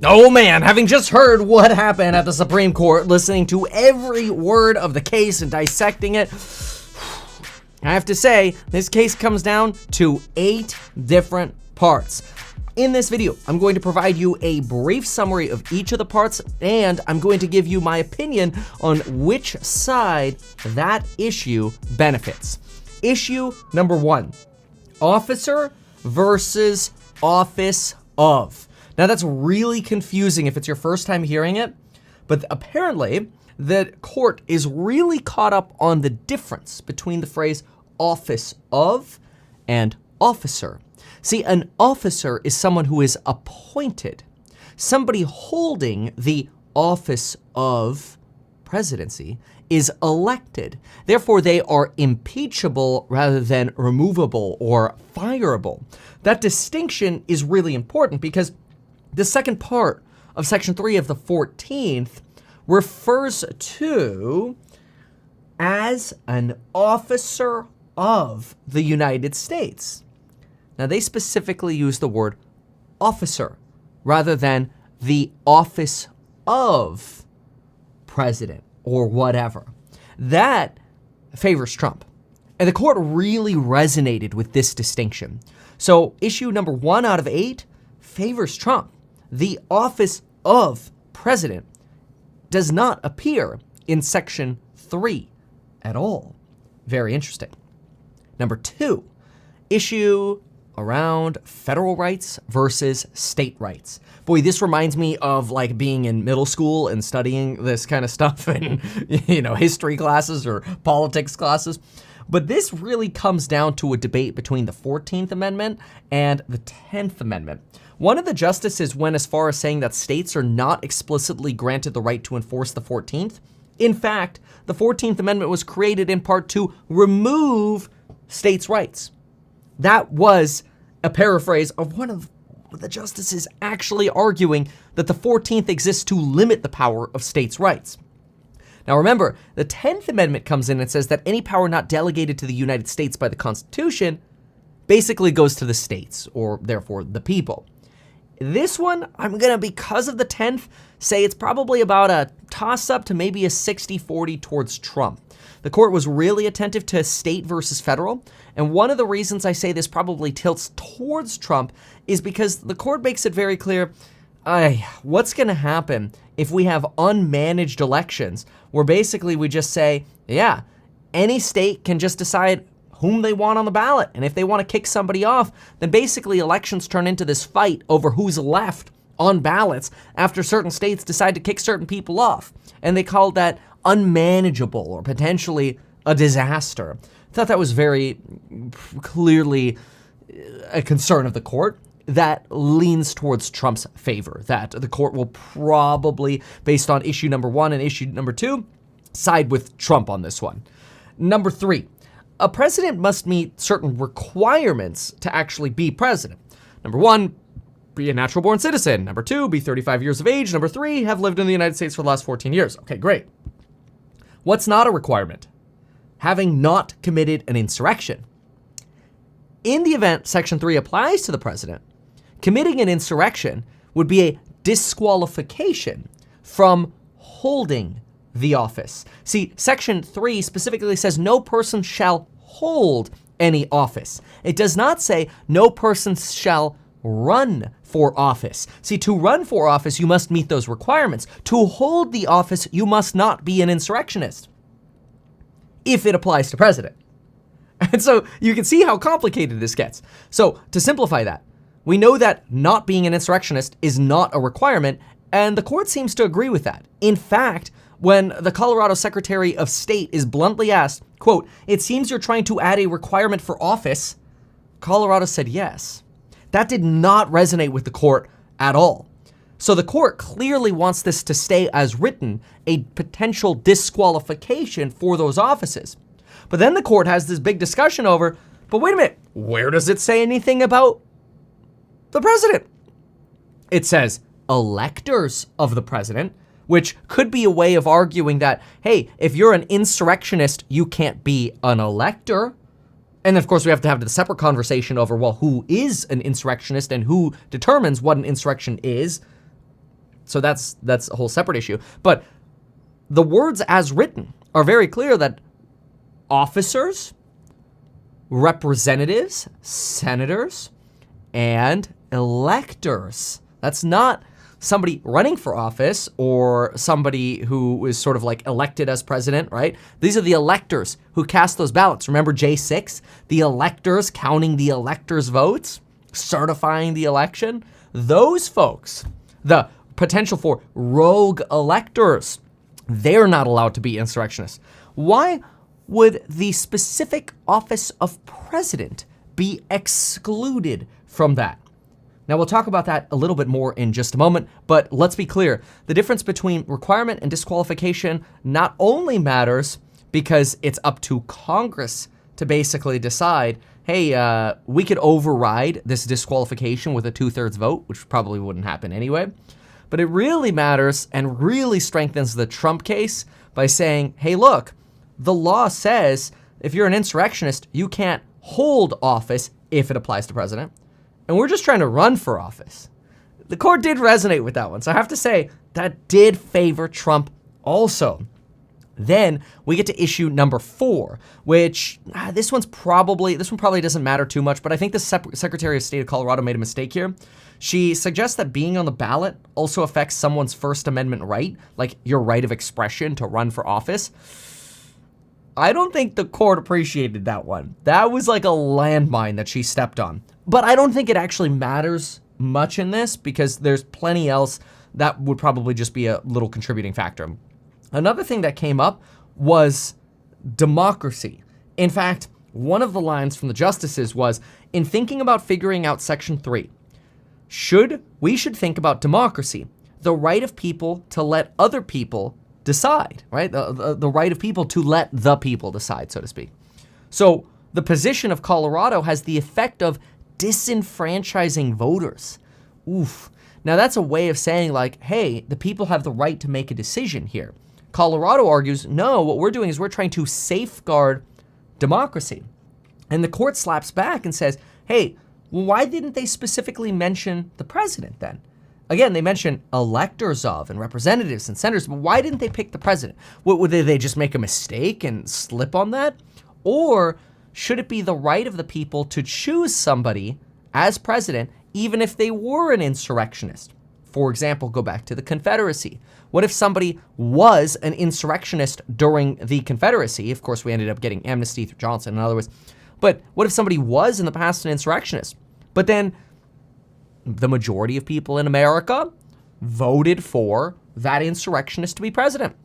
Oh man, having just heard what happened at the Supreme Court, listening to every word of the case and dissecting it, I have to say, this case comes down to 8 different parts. In this video, I'm going to provide you a brief summary of each of the parts, and I'm going to give you my opinion on which side that issue benefits. Issue number 1, officer versus office of. Now that's really confusing if it's your first time hearing it, but apparently the court is really caught up on the difference between the phrase office of and officer. See, an officer is someone who is appointed. Somebody holding the office of presidency is elected. Therefore, they are impeachable rather than removable or fireable. That distinction is really important because the second part of Section 3 of the 14th refers to as an officer of the United States. Now, they specifically use the word officer rather than the office of president or whatever. That favors Trump. And the court really resonated with this distinction. So issue number 1 out of 8 favors Trump. The office of president does not appear in Section 3 at all. Very interesting. Number 2, issue around federal rights versus state rights. Boy, this reminds me of like being in middle school and studying this kind of stuff in, history classes or politics classes. But this really comes down to a debate between the 14th Amendment and the 10th Amendment. One of the justices went as far as saying that states are not explicitly granted the right to enforce the 14th. In fact, the 14th Amendment was created in part to remove states' rights. That was a paraphrase of one of the justices actually arguing that the 14th exists to limit the power of states' rights. Now remember, the 10th Amendment comes in and says that any power not delegated to the United States by the Constitution basically goes to the states, or therefore the people. This one, I'm gonna, because of the 10th, say it's probably about a toss-up to maybe a 60-40 towards Trump. The court was really attentive to state versus federal, and one of the reasons I say this probably tilts towards Trump is because the court makes it very clear, what's gonna happen if we have unmanaged elections where basically we just say, yeah, any state can just decide whom they want on the ballot. And if they want to kick somebody off, then basically elections turn into this fight over who's left on ballots after certain states decide to kick certain people off. And they called that unmanageable or potentially a disaster. I thought that was very clearly a concern of the court that leans towards Trump's favor, that the court will probably, based on issue number 1 and issue number 2, side with Trump on this one. Number 3, a president must meet certain requirements to actually be president. Number 1, be a natural-born citizen. Number 2, be 35 years of age. Number 3, have lived in the United States for the last 14 years. Okay, great. What's not a requirement? Having not committed an insurrection. In the event Section 3 applies to the president, committing an insurrection would be a disqualification from holding the office. See, Section 3 specifically says no person shall hold any office. It does not say no person shall run for office. See, to run for office, you must meet those requirements. To hold the office, you must not be an insurrectionist, if it applies to president. And so you can see how complicated this gets. So to simplify that, we know that not being an insurrectionist is not a requirement, and the court seems to agree with that. In fact, when the Colorado Secretary of State is bluntly asked, quote, "It seems you're trying to add a requirement for office," Colorado said yes. That did not resonate with the court at all. So the court clearly wants this to stay as written, a potential disqualification for those offices. But then the court has this big discussion over, but wait a minute, where does it say anything about the president? It says electors of the president, which could be a way of arguing that, hey, if you're an insurrectionist, you can't be an elector. And of course, we have to have the separate conversation over, well, who is an insurrectionist and who determines what an insurrection is. So that's a whole separate issue. But the words as written are very clear that officers, representatives, senators, and electors. That's not somebody running for office or somebody who is sort of like elected as president, right? These are the electors who cast those ballots. Remember J6? The electors counting the electors' votes, certifying the election. Those folks, the potential for rogue electors, they're not allowed to be insurrectionists. Why would the specific office of president be excluded from that? Now, we'll talk about that a little bit more in just a moment, but let's be clear. The difference between requirement and disqualification not only matters because it's up to Congress to basically decide, hey, we could override this disqualification with a 2/3 vote, which probably wouldn't happen anyway, but it really matters and really strengthens the Trump case by saying, hey, look, the law says if you're an insurrectionist, you can't hold office if it applies to president. And we're just trying to run for office. The court did resonate with that one. So I have to say that did favor Trump also. Then we get to issue number 4, which this one probably doesn't matter too much, but I think the Secretary of State of Colorado made a mistake here. She suggests that being on the ballot also affects someone's First Amendment right, like your right of expression to run for office. I don't think the court appreciated that one. That was like a landmine that she stepped on. But I don't think it actually matters much in this because there's plenty else that would probably just be a little contributing factor. Another thing that came up was democracy. In fact, one of the lines from the justices was, in thinking about figuring out Section 3, we should think about democracy, the right of people to let other people decide, right? The right of people to let the people decide, so to speak. So the position of Colorado has the effect of disenfranchising voters. Oof. Now that's a way of saying like, hey, the people have the right to make a decision here. Colorado argues, no, what we're doing is we're trying to safeguard democracy. And the court slaps back and says, hey, well, why didn't they specifically mention the president then? Again, they mention electors of and representatives and senators, but why didn't they pick the president? Would they just make a mistake and slip on that? Or should it be the right of the people to choose somebody as president, even if they were an insurrectionist? For example, go back to the Confederacy. What if somebody was an insurrectionist during the Confederacy? Of course, we ended up getting amnesty through Johnson and others. But what if somebody was in the past an insurrectionist, but then the majority of people in America voted for that insurrectionist to be president?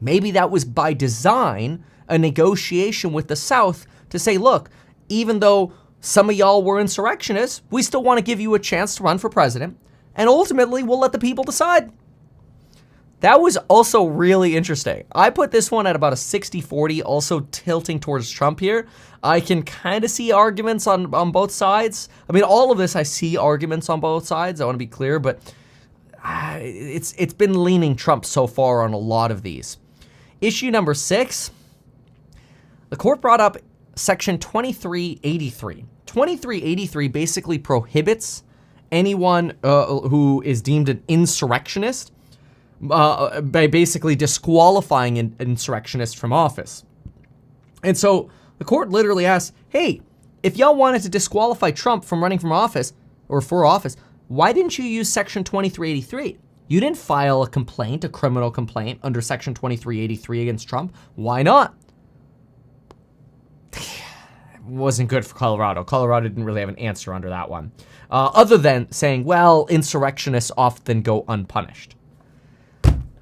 Maybe that was by design a negotiation with the South to say, look, even though some of y'all were insurrectionists, we still want to give you a chance to run for president, and ultimately we'll let the people decide. That was also really interesting. I put this one at about a 60-40, also tilting towards Trump here. I can kind of see arguments on both sides. I mean, all of this, I see arguments on both sides. I want to be clear, but it's been leaning Trump so far on a lot of these. Issue number 6, the court brought up Section 2383. 2383 basically prohibits anyone who is deemed an insurrectionist by basically disqualifying an insurrectionist from office. And so the court literally asked, hey, if y'all wanted to disqualify Trump from running from office or for office, why didn't you use Section 2383? You didn't file a complaint, a criminal complaint under Section 2383 against Trump. Why not? Wasn't good for Colorado. Colorado didn't really have an answer under that one, other than saying, well, insurrectionists often go unpunished.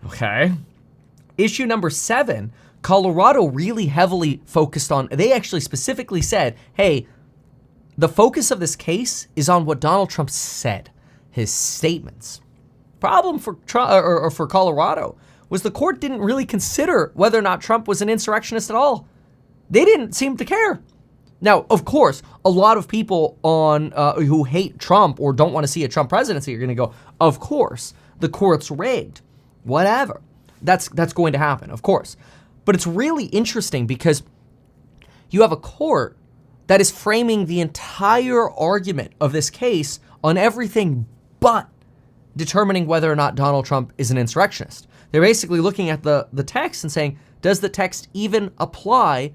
Okay. Issue number 7, Colorado really heavily focused on, they actually specifically said, hey, the focus of this case is on what Donald Trump said, his statements. Problem for for Colorado was the court didn't really consider whether or not Trump was an insurrectionist at all. They didn't seem to care. Now, of course, a lot of people who hate Trump or don't want to see a Trump presidency are going to go, of course, the court's rigged. Whatever. That's going to happen, of course. But it's really interesting because you have a court that is framing the entire argument of this case on everything but determining whether or not Donald Trump is an insurrectionist. They're basically looking at the text and saying, does the text even apply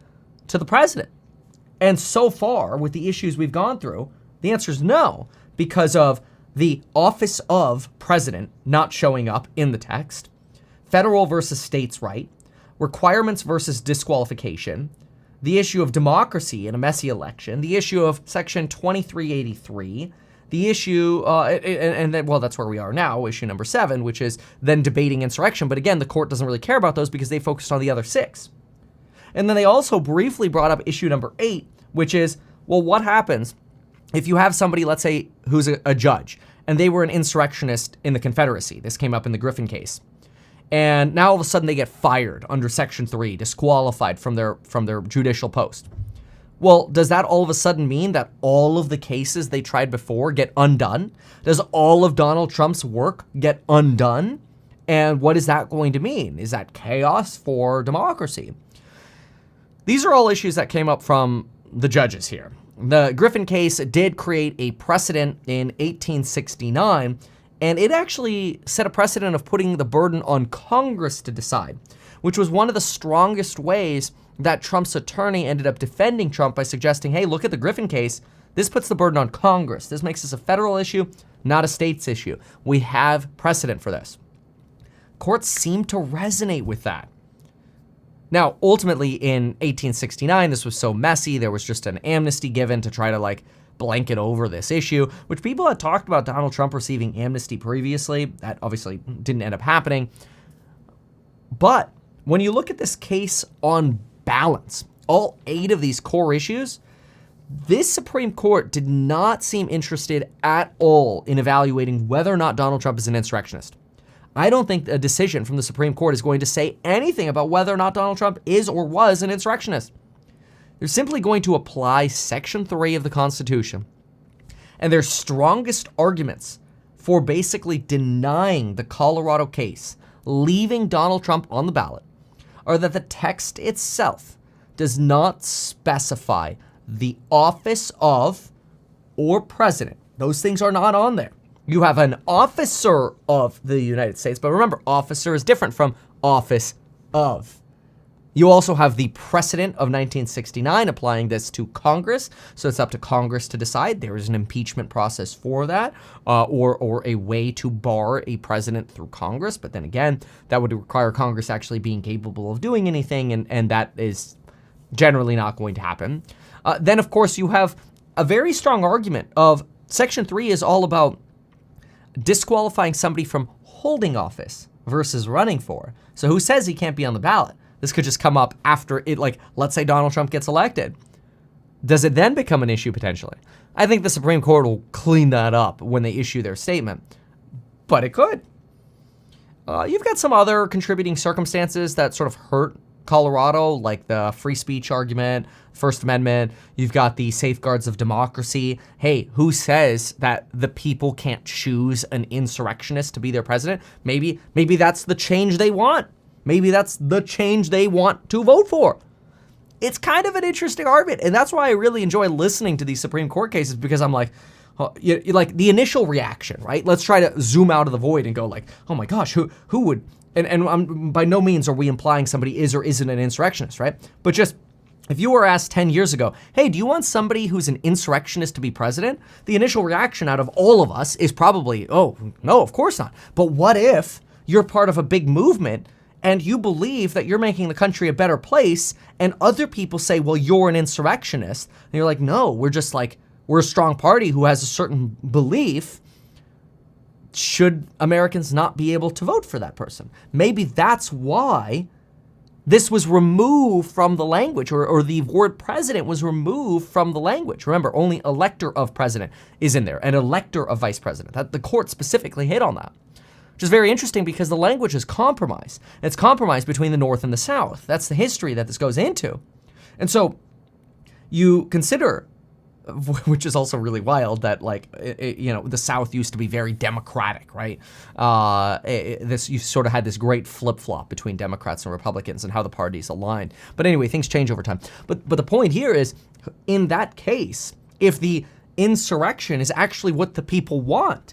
to the president? And so far, with the issues we've gone through, the answer is no, because of the office of president not showing up in the text, federal versus states' right, requirements versus disqualification, the issue of democracy in a messy election, the issue of Section 2383, the issue, and then, well, that's where we are now, issue number 7, which is then debating insurrection. But again, the court doesn't really care about those because they focused on the other 6. And then they also briefly brought up issue number 8, which is, well, what happens if you have somebody, let's say, who's a judge, and they were an insurrectionist in the Confederacy? This came up in the Griffin case. And now all of a sudden they get fired under Section 3, disqualified from their judicial post. Well, does that all of a sudden mean that all of the cases they tried before get undone? Does all of Donald Trump's work get undone? And what is that going to mean? Is that chaos for democracy? These are all issues that came up from the judges here. The Griffin case did create a precedent in 1869, and it actually set a precedent of putting the burden on Congress to decide, which was one of the strongest ways that Trump's attorney ended up defending Trump by suggesting, hey, look at the Griffin case. This puts the burden on Congress. This makes this a federal issue, not a state's issue. We have precedent for this. Courts seem to resonate with that. Now, ultimately, in 1869, this was so messy, there was just an amnesty given to try to, blanket over this issue, which people had talked about Donald Trump receiving amnesty previously. That obviously didn't end up happening. But when you look at this case on balance, all 8 of these core issues, this Supreme Court did not seem interested at all in evaluating whether or not Donald Trump is an insurrectionist. I don't think a decision from the Supreme Court is going to say anything about whether or not Donald Trump is or was an insurrectionist. They're simply going to apply Section 3 of the Constitution. And their strongest arguments for basically denying the Colorado case, leaving Donald Trump on the ballot, are that the text itself does not specify the office of or president. Those things are not on there. You have an officer of the United States, but remember, officer is different from office of. You also have the precedent of 1969 applying this to Congress, so it's up to Congress to decide. There is an impeachment process for that, or a way to bar a president through Congress. But then again, that would require Congress actually being capable of doing anything, and that is generally not going to happen. Then, of course, you have a very strong argument of Section 3 is all about disqualifying somebody from holding office versus running for. So who says he can't be on the ballot? This could just come up after it, let's say Donald Trump gets elected. Does it then become an issue potentially? I think the Supreme Court will clean that up when they issue their statement, but it could. You've got some other contributing circumstances that sort of hurt Colorado, like the free speech argument, First Amendment. You've got the safeguards of democracy. Hey, who says that the people can't choose an insurrectionist to be their president? Maybe that's the change they want. Maybe that's the change they want to vote for. It's kind of an interesting argument, and that's why I really enjoy listening to these Supreme Court cases, because I'm like the initial reaction, right? Let's try to zoom out of the void and go oh my gosh, who would, and by no means are we implying somebody is or isn't an insurrectionist, right? But just, if you were asked 10 years ago, hey, do you want somebody who's an insurrectionist to be president? The initial reaction out of all of us is probably, oh, no, of course not. But what if you're part of a big movement and you believe that you're making the country a better place, and other people say, well, you're an insurrectionist, and you're like, no, we're just we're a strong party who has a certain belief. Should Americans not be able to vote for that person? Maybe that's why this was removed from the language, or the word president was removed from the language. Remember, only elector of president is in there, and elector of vice president. That the court specifically hit on that, which is very interesting because the language is compromised. It's compromised between the North and the South. That's the history that this goes into. And so you consider, which is also really wild, that the South used to be very democratic, right? You sort of had this great flip-flop between Democrats and Republicans and how the parties aligned. But anyway, things change over time. But the point here is, in that case, if the insurrection is actually what the people want,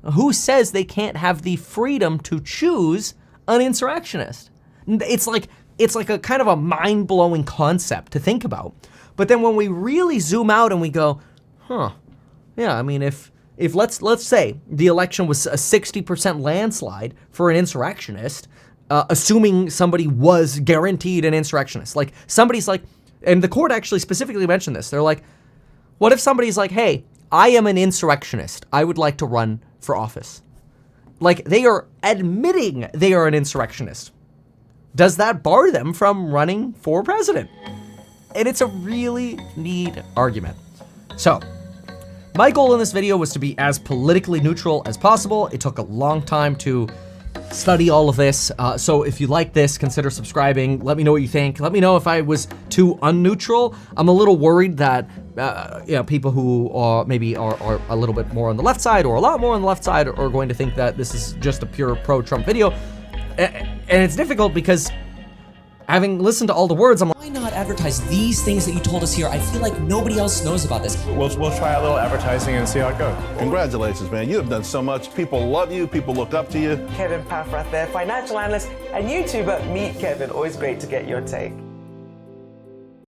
Who says they can't have the freedom to choose an insurrectionist? It's like a kind of a mind-blowing concept to think about. But then when we really zoom out and we go, yeah, I mean, if let's say the election was a 60% landslide for an insurrectionist, assuming somebody was guaranteed an insurrectionist, like somebody's like, and the court actually specifically mentioned this, they're like, what if somebody's like, hey, I am an insurrectionist, I would like to run for office. Like, they are admitting they are an insurrectionist. Does that bar them from running for president? And it's a really neat argument. So, my goal in this video was to be as politically neutral as possible. It took a long time to study all of this. So if you like this, consider subscribing. Let me know what you think. Let me know if I was too unneutral. I'm a little worried that people who are maybe are a little bit more on the left side or a lot more on the left side are going to think that this is just a pure pro-Trump video. And it's difficult because having listened to all the words, I'm like, why not advertise these things that you told us here? I feel like nobody else knows about this. We'll try a little advertising and see how it goes. Congratulations, man. You have done so much. People love you. People look up to you. Kevin Paffrath there, financial analyst and YouTuber. Meet Kevin. Always great to get your take.